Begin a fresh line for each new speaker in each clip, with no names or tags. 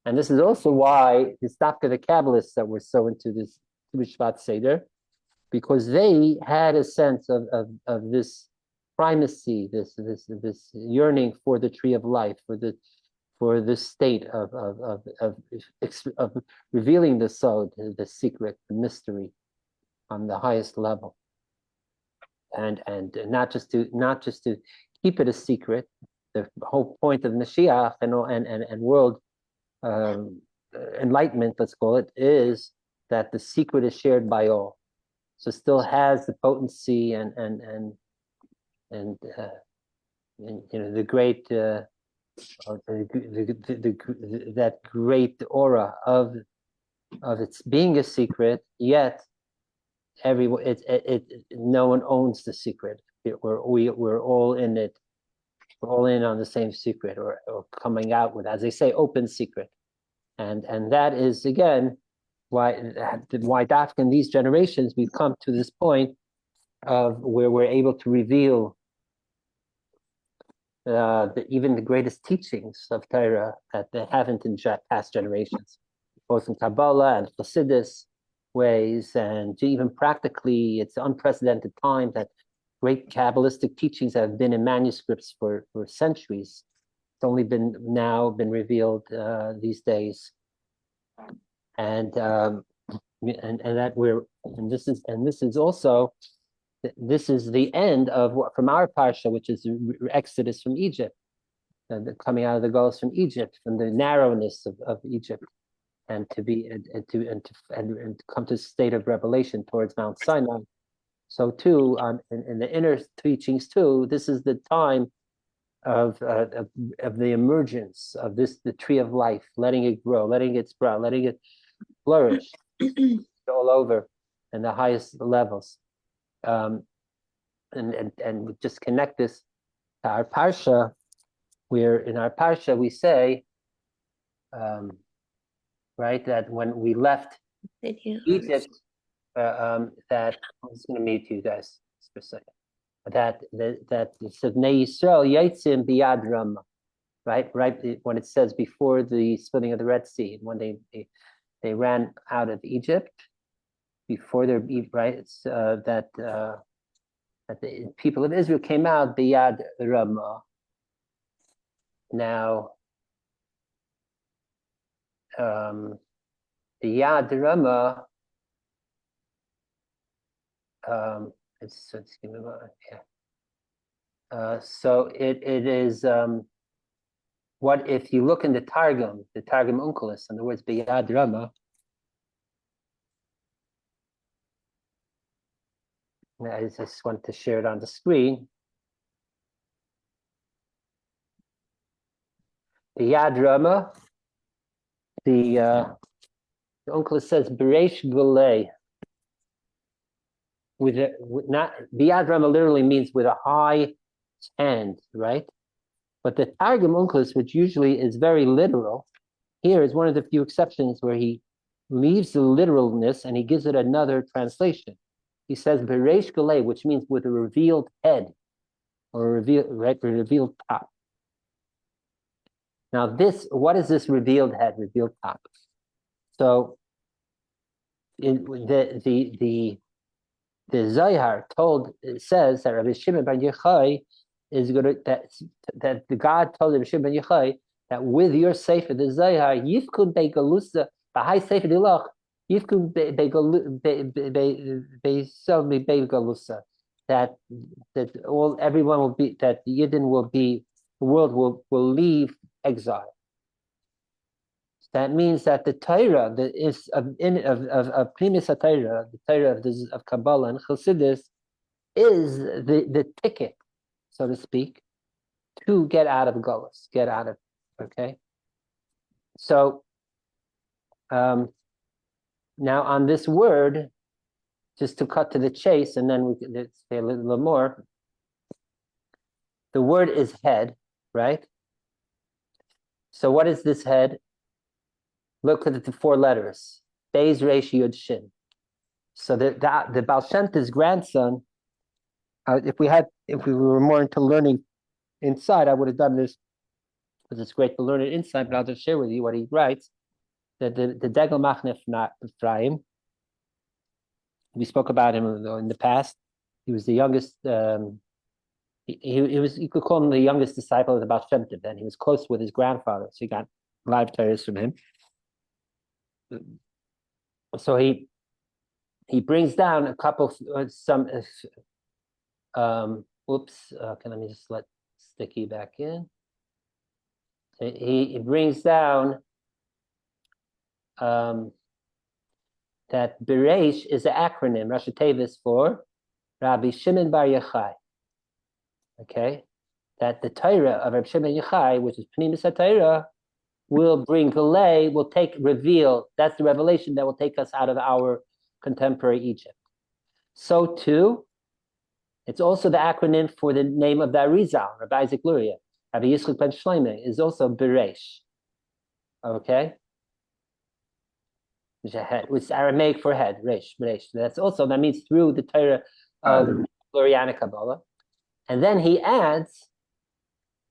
And this is also why the Stavka, the Kabbalists that were so into this Bishvat Seder, because they had a sense of this primacy, this yearning for the tree of life, for the state of revealing the sod, the secret, the mystery on the highest level, and not just to keep it a secret. The whole point of Mashiach and world enlightenment, let's call it, is that the secret is shared by all. So still has the potency and the great that great aura of its being a secret. Yet everyone, no one owns the secret. We're all in it. We're all in on the same secret, or coming out with, as they say, open secret. And that is again why Dafka in these generations we've come to this point of where we're able to reveal even the greatest teachings of Torah that they haven't in past generations, both in Kabbalah and Hasidus ways, and even practically, it's unprecedented time that great Kabbalistic teachings have been in manuscripts for centuries. It's only been revealed these days, and that this is also. This is the end of what from our parsha, which is Exodus from Egypt, coming out of the Gulf from Egypt, from the narrowness of Egypt, and to come to a state of revelation towards Mount Sinai. So too, in the inner teachings too, this is the time of the emergence of the tree of life, letting it grow, letting it sprout, letting it flourish all over in the highest levels. And just connect this to our parsha, where in our parsha we say, right, that when we left Egypt, that I'm just going to mute you guys for a second. That it says Bnei Yisrael Yaitzim Biyad Rama, right when it says before the splitting of the Red Sea, when they ran out of Egypt. Before their right, it's that the people of Israel came out biyad Rama. Now, biyad Rama. So it is what if you look in the Targum Onkelos, in the words biyad Rama. I just want to share it on the screen. The Yad Rama, the Onkelos says Bereish Gulei. Not the Yad Rama literally means with a high hand, right? But the Targum Onkelos, which usually is very literal, here is one of the few exceptions where he leaves the literalness and he gives it another translation. He says Bereish Galei, which means with a revealed head, or revealed top. Now what is this revealed head, revealed top? So the Zohar says that Rabbi Shimon ben Yochai is going to that the God told Rabbi Shimon ben Yochai that with your sefer the Zohar Yifkun Begalusa Bahai Sefer Dilach Yifkun Begalusa that everyone will be, that Yidden will be, the world will leave exile. That means that the Torah that is of Primus Torah, the Torah of Kabbalah and Chassidus, is the ticket, so to speak, to get out of Golus, okay? So now on this word, just to cut to the chase, and then we can say a little more. The word is head, right? So what is this head? Look at the four letters, Beis Reish Yud Shin. So the Baal Shem Tov's grandson, if we were more into learning inside, I would have done this because it's great to learn it inside, but I'll just share with you what he writes, that the Degel Machne Ephraim, we spoke about him in the past. He was the youngest, he was, you could call him the youngest disciple of the Baal Shem Tov, and he was close with his grandfather, so he got a lot of Torahs from him. So he brings down a couple, let me just let Sticky back in. He brings down that Bereish is the acronym, Rashi Tevis, for Rabbi Shimon Bar Yochai. Okay, that the Torah of Rabbi Shimon Yochai, which is Pnimis HaTorah, will bring Galei, reveal, that's the revelation that will take us out of our contemporary Egypt. So too, it's also the acronym for the name of the Arizal, Rabbi Isaac Luria. Rabbi Yitzchak ben Shloimeh is also Bereish. Okay? Which is Aramaic for head, Reish. That means through the Torah of Lurianic Kabbalah. And then he adds,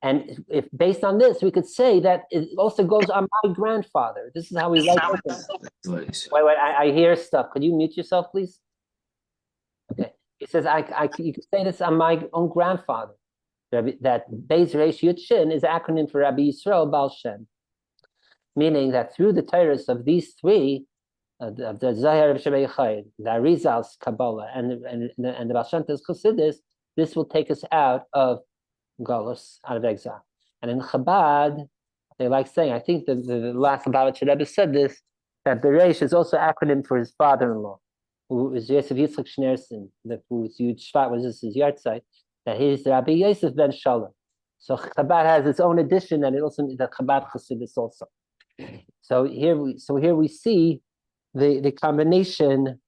and if based on this, we could say that it also goes on my grandfather. This is how we write it. Wait, I hear stuff. Could you mute yourself, please? Okay. He says, you could say this on my own grandfather. That Beis Reish Yud Shin is the acronym for Rabbi Yisrael Baal Shem. Meaning that through the Torahs of these three, of the Zahir of Shebei Yochai, the Arizal's Kabbalah, and the Baal Shem Tov's Chassidus, this will take us out of Galus, out of exile. And in Chabad, they like saying, I think the last Lubavitcher Rebbe said this, that Bereish is also acronym for his father-in-law, who is Yosef Yitzchak Schneerson, whose Yud Shvat was his yahrzeit, that he's Rabbi Yosef ben Shalom. So Chabad has its own edition, and it also the Chabad Chassidus also. So here we see the combination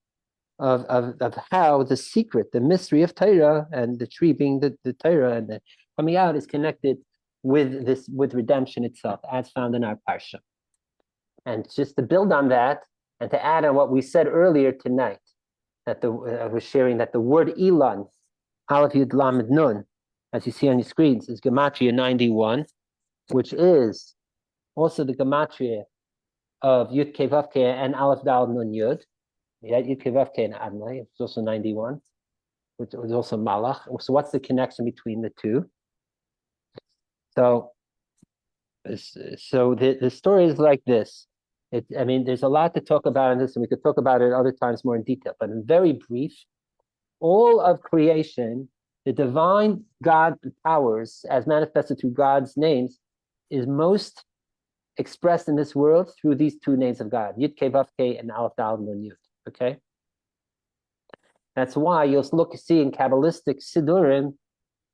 of how the secret, the mystery of Torah, and the tree being the Torah and the coming out, is connected with redemption itself, as found in our Parsha. And just to build on that, and to add on what we said earlier tonight, that I was sharing that the word Elon, Aleph Yud Lamed Nun, as you see on your screens, is Gematria 91, which is also the Gematria of Yud Kei Vav Kei and Aleph Dal Nun Yud. Yeah, Yud Kei Vav Kei and Adonai, it's also 91, which was also Malach. So what's the connection between the two? So the story is like this. There's a lot to talk about in this, and we could talk about it other times more in detail, but in very brief, all of creation, the divine God powers as manifested through God's names, is most expressed in this world through these two names of God, Yud Kei Vav Kei and Aleph Dal Nun Yud. Okay? That's why you'll see in Kabbalistic Sidurim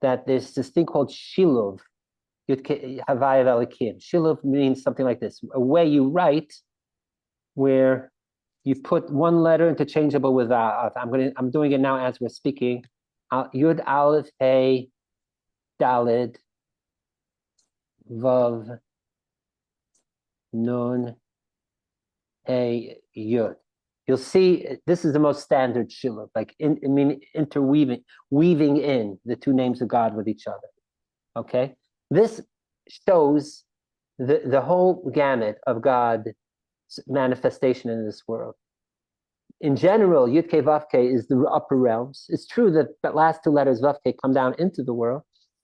that there's this thing called Shilov, Yud Kei Havayav Elikim. Shilov means something like this, a way you write where you put one letter interchangeable with I'm doing it now as we're speaking. Yud Aleph Hey Dalid Vav Nun Hey Yud. You'll see this is the most standard shiluk, like weaving in the two names of God with each other. Okay, this shows the whole gamut of God's manifestation in this world. In general, Yud Kei Vav Kei is the upper realms. It's true that the last two letters Vav Kei come down into the world,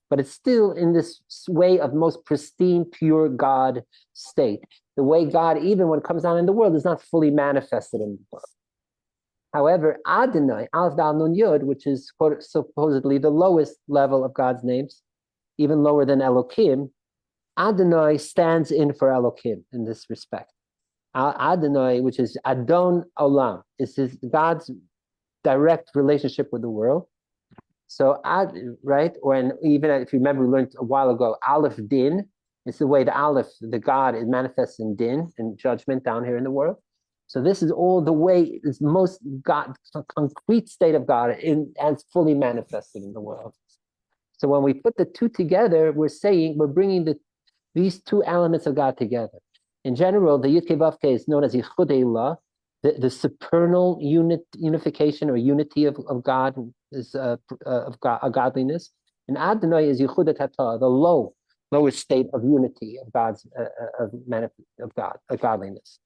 but it's still in this way of most pristine, pure God state. The way God, even when it comes down in the world, is not fully manifested in the world. However, Adonai, Aleph Dal Nun Yud, which is supposedly the lowest level of God's names, even lower than Elokim, Adonai stands in for Elokim in this respect. Adonai, which is Adon Olam, is God's direct relationship with the world. So, right? Even if you remember, we learned a while ago, Aleph Din is the way the Aleph, the God, is manifests in Din, in judgment down here in the world. So this is all the way, it's most God, concrete state of God as fully manifested in the world. So when we put the two together, we're bringing these two elements of God together. In general, the Yud Kei Vav Kei is known as Yichud Eilah, the supernal unification or unity of God, is of godliness. And Adonai is Yichud Hatah, the low, lowest state of unity of God's of God, of godliness.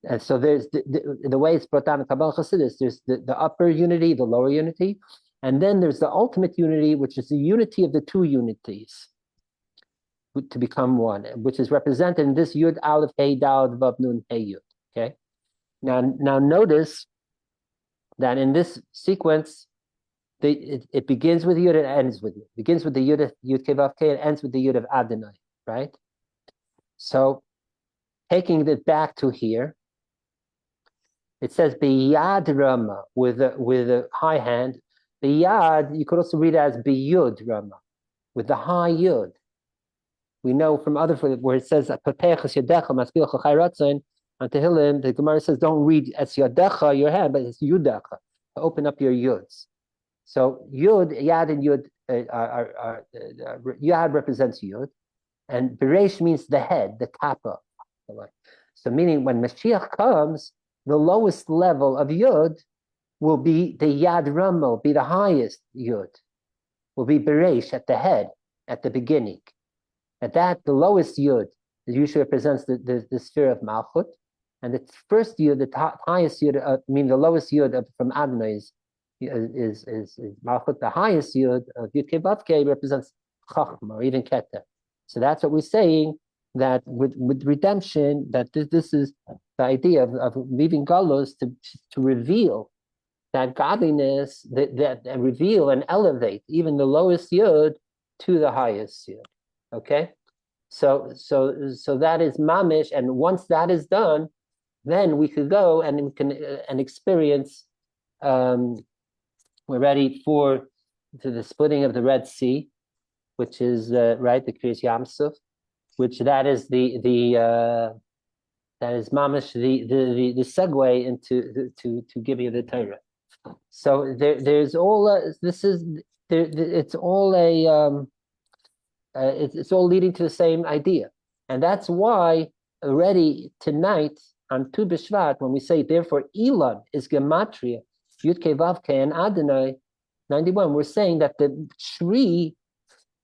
And so there's the way it's brought down in Kabbalah Chassidus, there's the upper unity, the lower unity, and then there's the ultimate unity, which is the unity of the two unities to become one, which is represented in this Yud Aleph Hey Daled Vav Nun Hey Yud. Okay. Now notice that in this sequence, it begins with Yud and ends with Yud. It begins with the Yud Kei Vav Kei and ends with the Yud of Adonai, right? So taking it back to here, it says Biyad Rama with a high hand. Biyad, you could also read it as Biyud Rama, with the high Yud. We know from other where it says on Tehillim, the Gemara says don't read as Yadecha, your hand, but it's Yudecha, to open up your Yuds. So Yud, Yad and Yud Yad represents Yud, and Beresh means the head, the kappa. So meaning when Mashiach comes, the lowest level of Yud will be the Yad Rama, will be the highest Yud, will be Beresh at the head, at the beginning. At that, the lowest Yud usually represents the sphere of Malchut, and the first Yud, the highest Yud, the lowest Yud from Adonai is Malchut. The highest Yud of Yud Kei Vav Kei represents Chachma or even Keter. So that's what we're saying, that with redemption, that this is the idea of leaving Galus to reveal that godliness, that reveal and elevate even the lowest Yud to the highest Yud. Okay, so that is mamish, and once that is done, then we could go and we can and experience. We're ready to the splitting of the Red Sea, which is right, the Kriyas Yam Suf, which that is that is mamish the segue into to give you the Torah. So there's all it's all a it's all leading to the same idea. And that's why already tonight on Tu Bishvat, when we say, therefore, Elon is Gematria, Yud Kei Vav Kei and Adonai, 91, we're saying that the tree,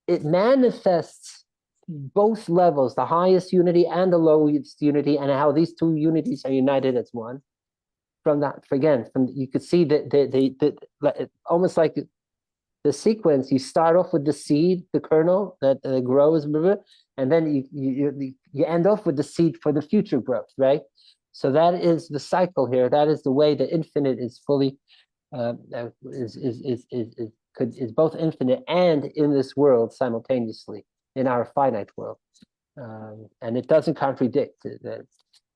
it manifests both levels, the highest unity and the lowest unity, and how these two unities are united as one. From that, you could see that almost like the sequence, you start off with the seed, the kernel that grows, and then you end off with the seed for the future growth, right? So that is the cycle here. That is the way the infinite is fully is both infinite and in this world simultaneously, in our finite world, and it doesn't contradict.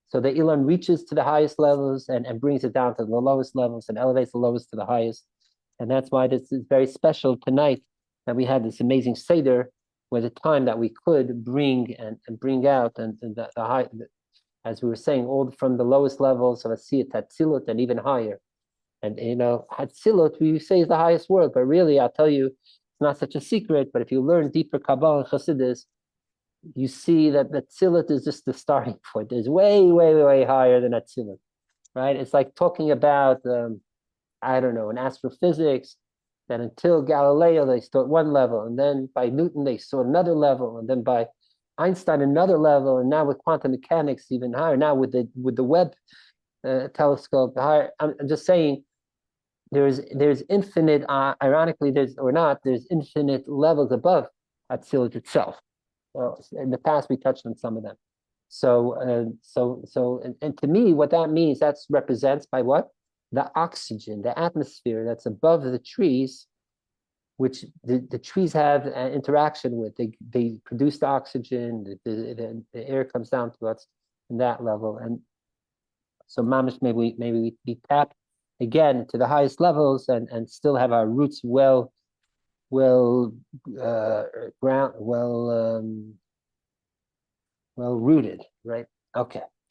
So the Elon reaches to the highest levels and brings it down to the lowest levels and elevates the lowest to the highest. And that's why this is very special tonight, that we had this amazing Seder, where the time that we could bring and bring out and the high, as we were saying, all from the lowest levels of Asiyat, Hatzilut, and even higher. And Hatzilut, we say is the highest world, but really, I'll tell you, it's not such a secret. But if you learn deeper Kabbalah and Chassidus, you see that Hatzilut is just the starting point. There's way, way, way higher than Hatzilut, right? It's like talking about I don't know, in astrophysics, that until Galileo, they saw at one level, and then by Newton, they saw another level, and then by Einstein, another level, and now with quantum mechanics, even higher. Now with the Webb telescope, higher. I'm just saying, there's infinite, ironically, there's infinite levels above Atzilut itself. Well, in the past, we touched on some of them. So and to me, what that means, that represents by what? The oxygen, the atmosphere that's above the trees, which the trees have an interaction with. They produce the oxygen, the air comes down to us in that level. And so mamish, maybe we tap again to the highest levels and still have our roots well rooted, right? Okay.